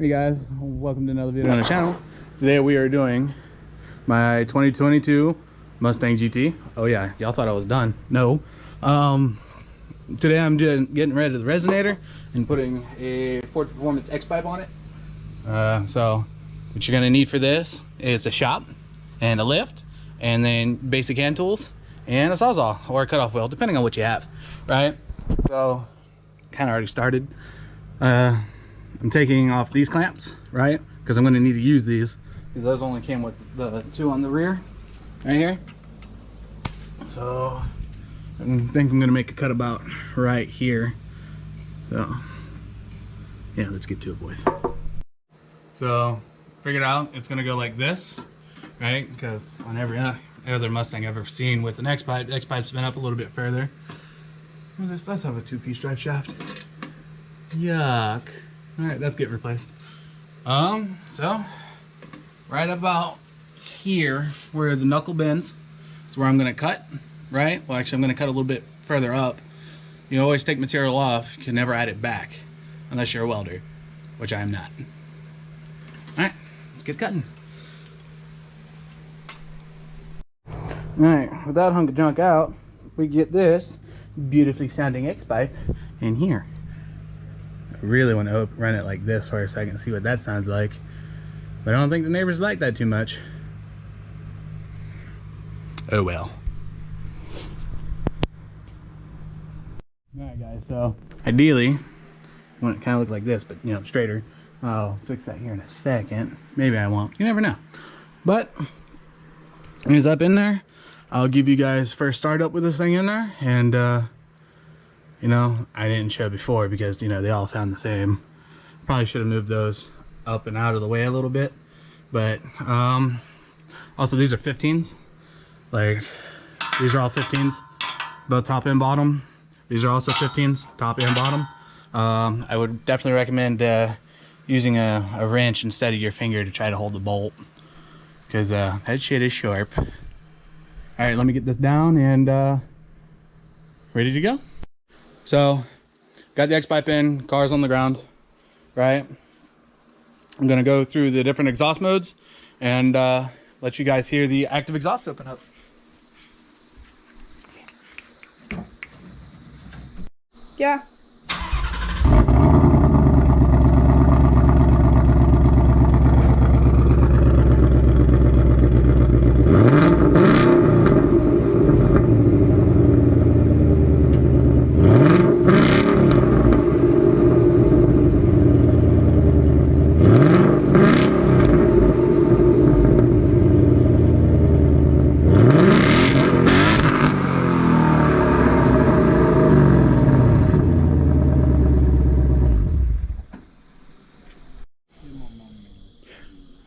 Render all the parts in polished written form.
Hey guys, welcome to another video on the channel. Today we are doing my 2022 Mustang GT. Oh yeah, y'all thought I was done. No. Today I'm getting rid of the resonator and putting a Ford Performance xpipe on it. So what you're gonna need for this is a shop and a lift, and then basic hand tools and a sawzall or a cutoff wheel, depending on what you have, right? So kind of already started. I'm taking off these clamps, right? Because I'm going to need to use these, because those only came with the two on the rear, right here. So I think I'm going to make a cut about right here. So yeah, let's get to it, boys. So figured out it's going to go like this, right? Because on every other Mustang I've ever seen with an xpipe, the xpipe's been up a little bit further. Well, this does have a two-piece drive shaft. Yuck. All right, let's get replaced. So right about here where the knuckle bends is where I'm gonna cut, right? Well, actually I'm gonna cut a little bit further up. You always take material off, you can never add it back unless you're a welder, which I am not. All right, let's get cutting. All right, with that hunk of junk out, we get this beautifully sounding xpipe in here. I really want to run it like this for a second, see what that sounds like, but I don't think the neighbors like that too much. Oh well. Alright guys, so ideally you want it to kind of look like this, but you know, straighter. I'll fix that here in a second. Maybe I won't, you never know. But it's up in there. I'll give you guys first start up with this thing in there, and you know, I didn't show before because, you know, they all sound the same. Probably should have moved those up and out of the way a little bit. But also these are 15s. Like, these are all 15s, both top and bottom. These are also 15s, top and bottom. I would definitely recommend using a wrench instead of your finger to try to hold the bolt, because that shit is sharp. All right, let me get this down and ready to go. So, got the xpipe in, car's on the ground, right? I'm gonna go through the different exhaust modes and let you guys hear the active exhaust open up. Yeah.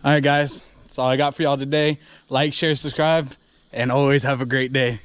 All right guys, that's all I got for y'all today. Like, share, subscribe, and always have a great day.